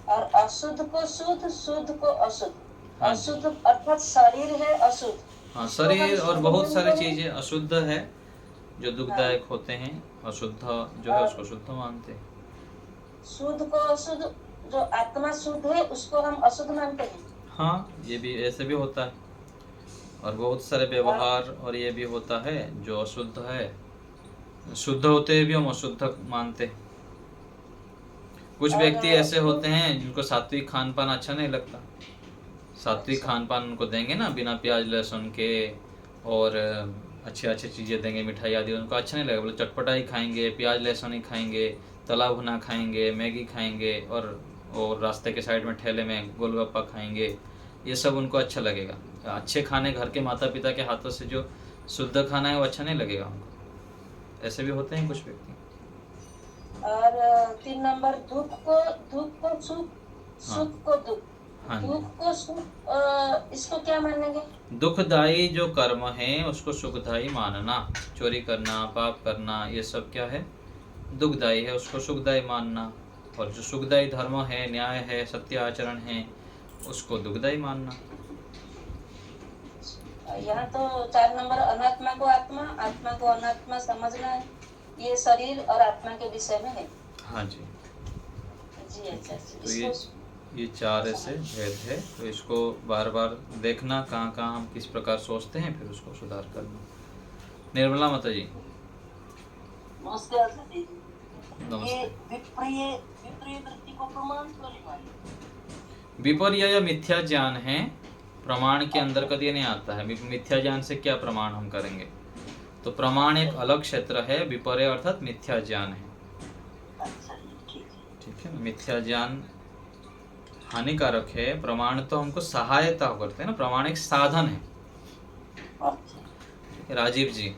और अशुद्ध को शुद्ध, शुद्ध को अशुद्ध। हाँ अशुद्ध अर्थात शरीर है अशुद्ध। हाँ, शरीर और बहुत सारी चीजें अशुद्ध है जो दुखदायक होते हैं। अशुद्ध जो है उसको शुद्ध मानते हैं। शुद्ध को अशुद्ध, जो आत्मा शुद्ध है उसको हम अशुद्ध मानते हैं। हाँ, ये भी ऐसे भी होता है। और बहुत सारे व्यवहार और ये भी होता है जो अशुद्ध है, शुद्ध होते हुए भी हम अशुद्ध मानते हैं। कुछ व्यक्ति ऐसे होते हैं जिनको सात्विक खान पान अच्छा नहीं लगता। सात्विक खान पान उनको देंगे ना, बिना प्याज लहसुन के, और अच्छी चीज़ें देंगे, मिठाई आदि, उनको अच्छा नहीं लगेगा। बोले चटपटा ही खाएंगे, प्याज लहसुन ही खाएंगे, तला भुना खाएंगे, मैगी खाएंगे, और रास्ते के साइड में ठेले में गोलगप्पा खाएंगे। ये सब उनको अच्छा लगेगा। अच्छे खाने घर के माता पिता के हाथों से जो शुद्ध खाना है वो अच्छा नहीं लगेगा उनको। ऐसे भी होते हैं कुछ व्यक्ति। और 3 नंबर दुख को सुख, सुख को दुख। हाँ, दुख को सुख, इसको क्या मानेंगे? दुखदायी जो कर्म है उसको सुखदायी मानना। चोरी करना, पाप करना, ये सब क्या है? दुखदायी है, उसको सुखदायी मानना। और जो सुखदायी धर्म है, न्याय है, सत्य आचरण है, उसको दुखदायी मानना। यहाँ तो 4 नंबर अनात्मा को आत्मा, आत्मा को अनात्मा समझना है। ये शरीर और आत्मा के विषय में है। हाँ जी। जी अच्छा। तो ये 4 ऐसे भेद है, तो इसको बार बार देखना कहाँ हम किस प्रकार सोचते हैं, फिर उसको सुधार करना। निर्मला माता जी नमस्ते आचार्य जी। नमस्ते। ये विप्रिय वृत्ति को प्रमाण क्यों नहीं मानते? विपर्य या मिथ्या ज्ञान है, प्रमाण के अंदर कभी नहीं आता है। मिथ्या ज्ञान से क्या प्रमाण हम करेंगे? तो प्रमाण एक अलग क्षेत्र है, विपर्य अर्थात मिथ्या ज्ञान है। अच्छा ठीक है ना। मिथ्या ज्ञान हानिकारक है, प्रमाण तो हमको सहायता करते हैं ना, प्रमाण एक साधन है। ठीक है, राजीव जी।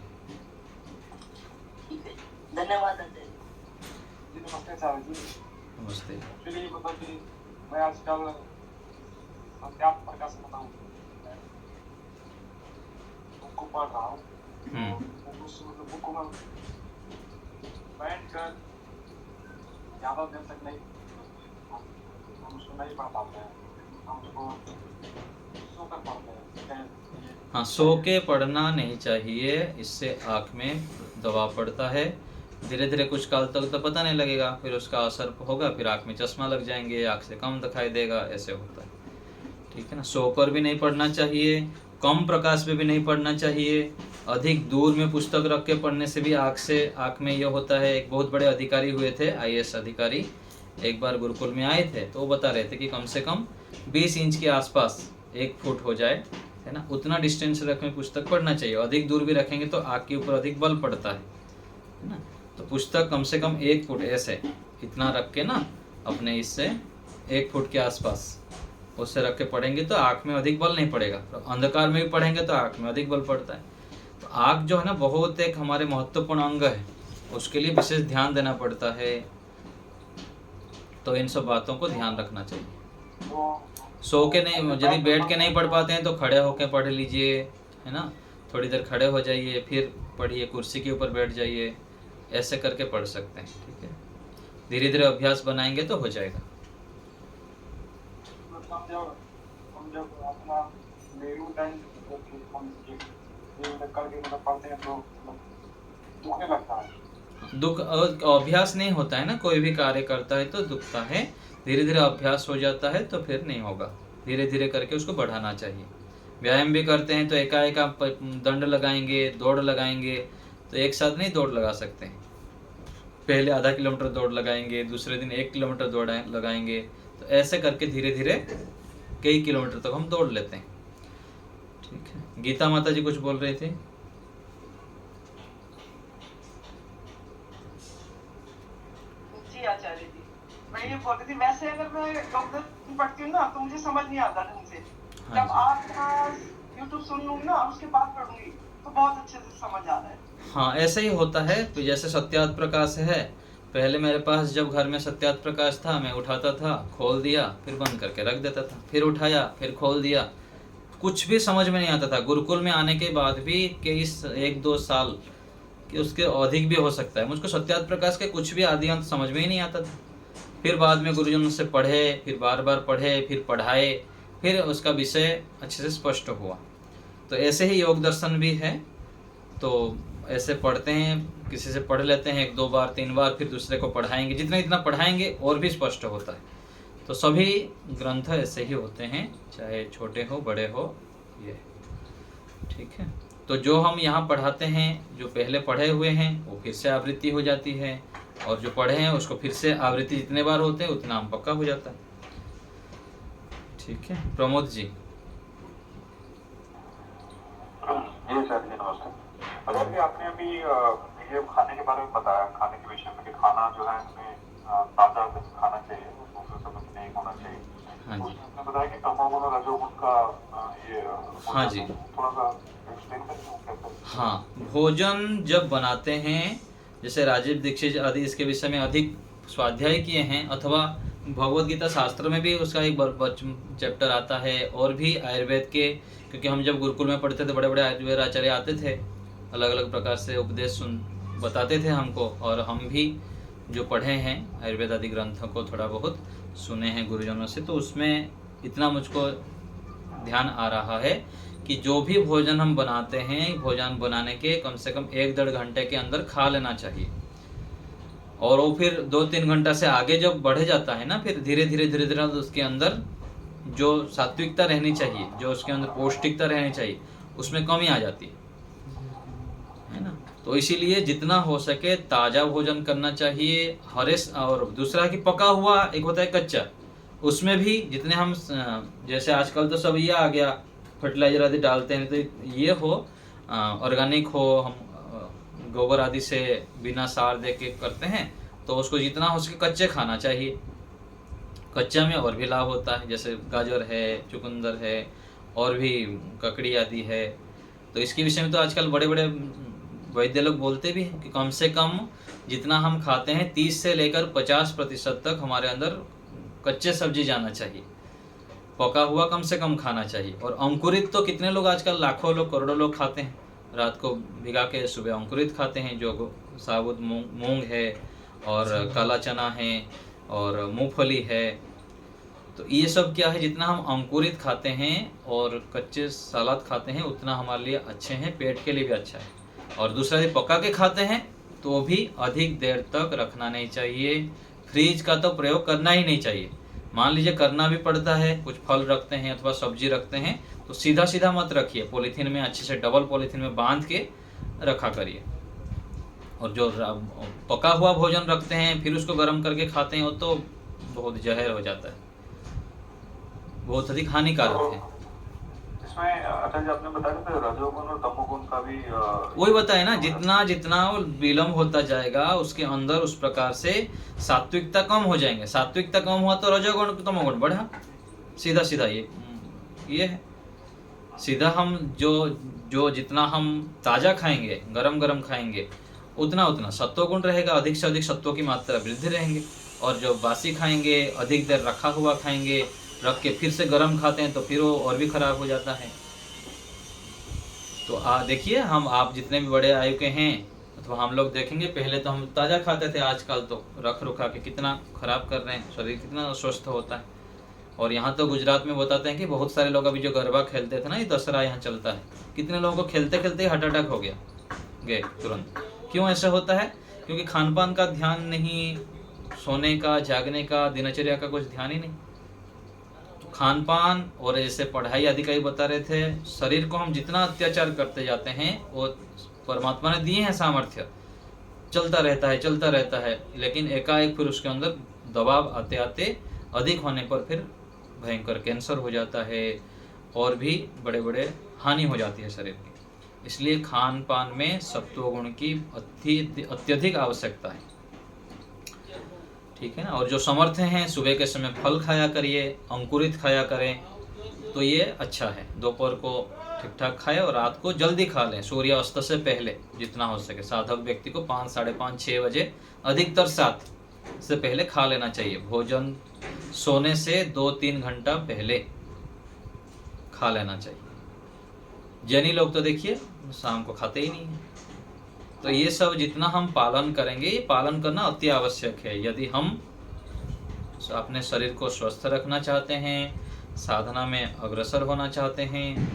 धन्यवाद। नमस्ते सर जी। नमस्ते। एक्चुअली मतलब कि मैं आजकल अध्यात्म प्रकाश बताऊँ बुक पढ़ रहा हूँ। उस बुक को मैं बैठ कर ज़्यादा देर तक नहीं, हम उसको नहीं पढ़ पाते हैं, हम उसको सो कर पढ़ते हैं। हाँ, सो के पढ़ना नहीं चाहिए, इससे आँख में दबाव पड़ता है। धीरे धीरे कुछ काल तक तो पता नहीं लगेगा, फिर उसका असर होगा, फिर आँख में चश्मा लग जाएंगे, आँख से कम दिखाई देगा, ऐसे होता है। ठीक है ना। सोकर भी नहीं पढ़ना चाहिए, कम प्रकाश में भी नहीं पढ़ना चाहिए। अधिक दूर में पुस्तक रख के पढ़ने से भी आँख में यह होता है। एक बहुत बड़े अधिकारी हुए थे, IAS अधिकारी, एक बार गुरुकुल में आए थे, तो वो बता रहे थे कि कम से कम 20 इंच के आसपास, 1 फुट हो जाए, है ना, उतना डिस्टेंस रख में पुस्तक पढ़ना चाहिए। अधिक दूर भी रखेंगे तो आँख के ऊपर अधिक बल पड़ता है ना। तो पुस्तक कम से कम 1 फुट, ऐसे इतना रख के ना अपने इससे 1 फुट के आसपास उससे रख के पढ़ेंगे तो आँख में अधिक बल नहीं पड़ेगा। तो अंधकार में भी पढ़ेंगे तो आँख में अधिक बल पड़ता है। तो आँख जो है ना बहुत एक हमारे महत्वपूर्ण अंग है, उसके लिए विशेष ध्यान देना पड़ता है। तो इन सब बातों को ध्यान रखना चाहिए। सो के नहीं, यदि बैठ के नहीं पढ़ पाते हैं तो खड़े होकर पढ़ लीजिए, है ना। थोड़ी देर खड़े हो जाइए, फिर पढ़िए, कुर्सी के ऊपर बैठ जाइए, ऐसे करके पढ़ सकते हैं। ठीक है, धीरे धीरे अभ्यास बनाएंगे तो हो जाएगा। हम जब अपना मेरुदंड करके मतलब पढ़ते हैं तो दुखने लगता है। दुख अभ्यास नहीं होता है ना, कोई भी कार्य करता है तो दुखता है। धीरे धीरे अभ्यास हो जाता है तो फिर नहीं होगा। धीरे धीरे करके उसको बढ़ाना चाहिए। व्यायाम भी करते हैं तो एकाएक आप दंड लगाएंगे, दौड़ लगाएंगे तो एक साथ नहीं दौड़ लगा सकते हैं। पहले आधा किलोमीटर दौड़ लगाएंगे, दूसरे दिन 1 किलोमीटर दौड़ लगाएंगे, तो ऐसे करके धीरे धीरे कई किलोमीटर तक हम दौड़ लेते हैं। ठीक है, गीता माता जी कुछ बोल रहे थे। जी आचार्य जी, मैं ये बोल रही थी, वैसे अगर मैं डॉक्टर पढ़ती हूँ ना तो मुझे समझ नहीं आता ढंग से। हाँ जब आप यूट्यूब सुन लूंगी ना उसके बाद पढ़ूंगी तो बहुत अच्छे से समझ आ रहा है। हाँ, ऐसे ही होता है। तो जैसे सत्यार्थ प्रकाश है, पहले मेरे पास जब घर में सत्यार्थ प्रकाश था, मैं उठाता था, खोल दिया, फिर बंद करके रख देता था, फिर उठाया, फिर खोल दिया, कुछ भी समझ में नहीं आता था। गुरुकुल में आने के बाद भी कि इस 1-2 साल कि उसके अधिक भी हो सकता है, मुझको सत्यार्थ प्रकाश के कुछ भी आदि अंत समझ में ही नहीं आता था। फिर बाद में गुरुजनों से पढ़े, फिर बार बार पढ़े, फिर पढ़ाए, फिर उसका विषय अच्छे से स्पष्ट हुआ। तो ऐसे ही योग दर्शन भी है। तो ऐसे पढ़ते हैं, किसी से पढ़ लेते हैं 1-2 बार 3 बार, फिर दूसरे को पढ़ाएंगे, जितना पढ़ाएंगे और भी स्पष्ट होता है। तो सभी ग्रंथ ऐसे ही होते हैं, चाहे छोटे हो बड़े हो, ये ठीक है। तो जो हम यहाँ पढ़ाते हैं, जो पहले पढ़े हुए हैं वो फिर से आवृत्ति हो जाती है, और जो पढ़े हैं उसको फिर से आवृत्ति जितने बार होते हैं उतना हम पक्का हो जाता है। ठीक है, प्रमोद जी। जी सर जी, नमस्ते। अगर भी आपने अभी ये खाने के बारे में बताया, खाने के विषय में, कि खाना जो है हमें ताजा खाना चाहिए, दूसरे समय नहीं होना चाहिए। हाँ जी। उसने बताया कि तमोगुण और रजोगुण का ये हाँ जी। थोड़ा सा एक्सप्लेन करें। हाँ, भोजन जब बनाते हैं, जैसे राजीव दीक्षित आदि इसके विषय में अधिक स्वाध्याय किए हैं, अथवा भगवद गीता शास्त्र में भी उसका एक चैप्टर आता है, और भी आयुर्वेद के, क्योंकि हम जब गुरुकुल में पढ़ते थे बड़े बड़े आयुर्वेद आचार्य आते थे, अलग अलग प्रकार से उपदेश बताते थे हमको, और हम भी जो पढ़े हैं आयुर्वेद आदि ग्रंथों को थोड़ा बहुत सुने हैं गुरुजनों से, तो उसमें इतना मुझको ध्यान आ रहा है कि जो भी भोजन हम बनाते हैं, भोजन बनाने के कम से कम 1-1.5 घंटे के अंदर खा लेना चाहिए। और वो फिर 2-3 घंटा से आगे जब बढ़ जाता है ना, फिर धीरे धीरे उसके अंदर जो सात्विकता रहनी चाहिए, जो उसके अंदर पौष्टिकता रहनी चाहिए, उसमें कमी आ जाती है ना। तो इसीलिए जितना हो सके ताज़ा भोजन करना चाहिए। और दूसरा कि पका हुआ एक होता है कच्चा, उसमें भी जितने हम, जैसे आजकल तो सब ये आ गया, फर्टिलाइजर आदि डालते हैं, तो ये हो ऑर्गेनिक हो, हम गोबर आदि से बिना सार दे के करते हैं, तो उसको जितना हो सके कच्चे खाना चाहिए। कच्चा में और भी लाभ होता है, जैसे गाजर है, चुकंदर है, और भी ककड़ी आदि है। तो इसके विषय में तो आजकल बड़े बड़े वैद्य लोग बोलते भी हैं कि कम से कम जितना हम खाते हैं 30 से लेकर 50% तक हमारे अंदर कच्चे सब्जी जाना चाहिए, पका हुआ कम से कम खाना चाहिए। और अंकुरित तो कितने लोग आजकल, लाखों लोग, करोड़ों लोग खाते हैं, रात को भिगा के सुबह अंकुरित खाते हैं, जो साबुत मूंग है, और काला चना है, और मूंगफली है। तो ये सब क्या है, जितना हम अंकुरित खाते हैं और कच्चे सलाद खाते हैं उतना हमारे लिए अच्छे हैं, पेट के लिए भी अच्छा है। और दूसरा ये पका के खाते हैं तो भी अधिक देर तक रखना नहीं चाहिए। फ्रीज का तो प्रयोग करना ही नहीं चाहिए। मान लीजिए करना भी पड़ता है, कुछ फल रखते हैं अथवा सब्जी रखते हैं, तो सीधा सीधा मत रखिए, पॉलीथीन में अच्छे से डबल पॉलीथीन में बांध के रखा करिए। और जो पका हुआ भोजन रखते हैं फिर उसको गर्म करके खाते हैं, वो तो बहुत जहर हो जाता है, बहुत अधिक हानिकारक है। इसमें आचार्य जी आपने बताया था रजोगुण और तमोगुण का भी वही बताए ना, जितना जितना विलम्ब होता जाएगा उसके अंदर उस प्रकार से सात्विकता कम हो जाएंगे। सात्विकता कम हुआ तो रजोगुण तमोगुण बढ़ा। सीधा सीधा ये है। सीधा हम जो जितना हम ताजा खाएंगे, गरम गरम खाएंगे, उतना उतना सत्वगुण रहेगा, अधिक से अधिक सत्व की मात्रा वृद्धि रहेंगे। और जो बासी खाएंगे, अधिक देर रखा हुआ खाएंगे, रख के फिर से गर्म खाते हैं तो फिर वो और भी खराब हो जाता है। तो देखिए, आप जितने भी बड़े आयु के हैं अथवा हम लोग देखेंगे, पहले तो हम ताज़ा खाते थे, आजकल तो रख रुखा के कितना खराब कर रहे हैं, शरीर कितना अस्वस्थ होता है। और यहाँ तो गुजरात में बताते हैं कि बहुत सारे लोग अभी जो गरबा खेलते थे ना, ये दशहरा यहाँ चलता है, कितने लोगों को खेलते खेलते हार्ट अटैक हो गए तुरंत। क्यों ऐसा होता है? क्योंकि खान पान का ध्यान नहीं, सोने का, जागने का, दिनचर्या का कुछ ध्यान ही नहीं। तो खान पान और जैसे पढ़ाई आदि का ही बता रहे थे, शरीर को हम जितना अत्याचार करते जाते हैं, वो परमात्मा ने दिए हैं सामर्थ्य, चलता रहता है, लेकिन एकाएक फिर उसके अंदर दबाव आते आते अधिक होने पर फिर भयंकर कैंसर हो जाता है और भी बड़े बड़े हानि हो जाती है शरीर की। इसलिए खान पान में सत्वगुण की अत्यधिक आवश्यकता है, ठीक है ना। और जो समर्थ हैं, सुबह के समय फल खाया करिए, अंकुरित खाया करें, तो ये अच्छा है। दोपहर को ठीक ठाक खाए और रात को जल्दी खा लें, सूर्यास्त से पहले जितना हो सके। साधक व्यक्ति को 5, साढ़े 5, 6 बजे, अधिकतर 7 से पहले खा लेना चाहिए। भोजन सोने से 2-3 घंटा पहले खा लेना चाहिए। जैनी लोग तो देखिए शाम को खाते ही नहीं है। तो ये सब जितना हम पालन करेंगे, ये पालन करना अति आवश्यक है। यदि हम अपने शरीर को स्वस्थ रखना चाहते हैं, साधना में अग्रसर होना चाहते हैं,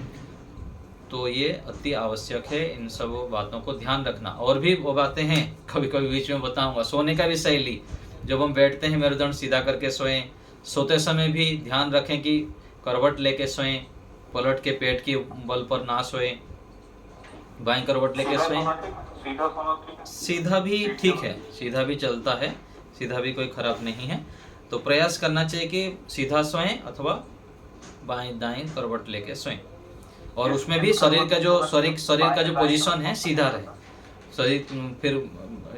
तो ये अति आवश्यक है इन सब बातों को ध्यान रखना। और भी वो बातें हैं, कभी कभी बीच में बताऊंगा। सोने का भी शैली, जब हम बैठते हैं मेरुदंड सीधा करके सोएं, सोते समय भी ध्यान रखें कि करवट लेके सोएं, पलट के पेट की बल पर ना सोएं, बाएं करवट लेके सोएं। सीधा भी ठीक है, सीधा भी चलता है, सीधा भी कोई खराब नहीं है। तो प्रयास करना चाहिए कि सीधा सोएं अथवा बाएं दाएं करवट लेके सोएं। और उसमें भी शरीर का जो पोजीशन है सीधा रहे। शरीर फिर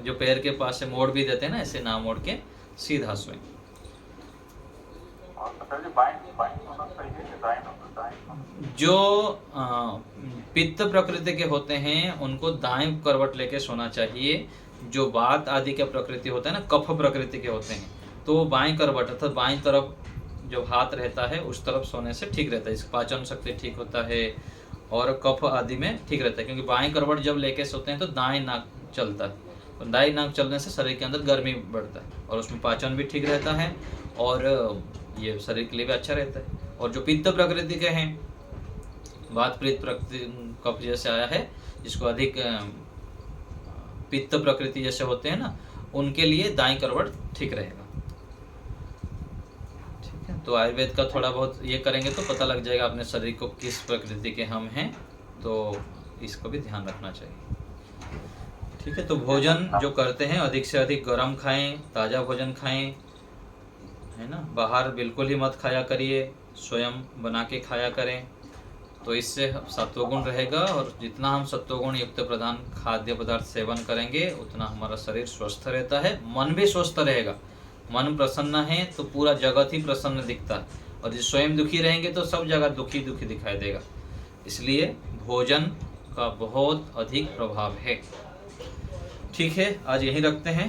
जो पैर के पास से मोड़ भी देते हैं ना, ऐसे ना मोड़ के सीधा सोएं। जो पित्त प्रकृति के होते हैं उनको दाएं करवट लेके सोना चाहिए। जो वात आदि के प्रकृति होते हैं ना, कफ प्रकृति के होते हैं, तो बाएं करवट अर्थात बाएं तरफ जो हाथ रहता है उस तरफ सोने से ठीक रहता है। इसका पाचन शक्ति ठीक होता है और कफ आदि में ठीक रहता है। क्योंकि बाएं करवट जब लेके सोते हैं तो दाएं नाक चलता है, और दाएं नाक चलने से शरीर के अंदर गर्मी बढ़ता है और उसमें पाचन भी ठीक रहता है और ये शरीर के लिए भी अच्छा रहता है। और जो पित्त प्रकृति के हैं, वात पित्त प्रकृति कफ जैसे आया है, जिसको अधिक पित्त प्रकृति जैसे होते हैं ना, उनके लिए दाएं करवट ठीक रहेगा। ठीक है, तो आयुर्वेद का थोड़ा बहुत ये करेंगे तो पता लग जाएगा अपने शरीर को किस प्रकृति के हम हैं, तो इसको भी ध्यान रखना चाहिए। ठीक है, तो भोजन जो करते हैं अधिक से अधिक गर्म खाएं, ताज़ा भोजन खाएं, है ना। बाहर बिल्कुल ही मत खाया करिए, स्वयं बना के खाया करें, तो इससे सत्वगुण रहेगा। और जितना हम सत्वगुण युक्त प्रधान खाद्य पदार्थ सेवन करेंगे उतना हमारा शरीर स्वस्थ रहता है, मन भी स्वस्थ रहेगा। मन प्रसन्न है तो पूरा जगत ही प्रसन्न दिखता है, और जो स्वयं दुखी रहेंगे तो सब जगह दुखी दुखी दिखाई देगा। इसलिए भोजन का बहुत अधिक प्रभाव है। ठीक है, आज यहीं रखते हैं।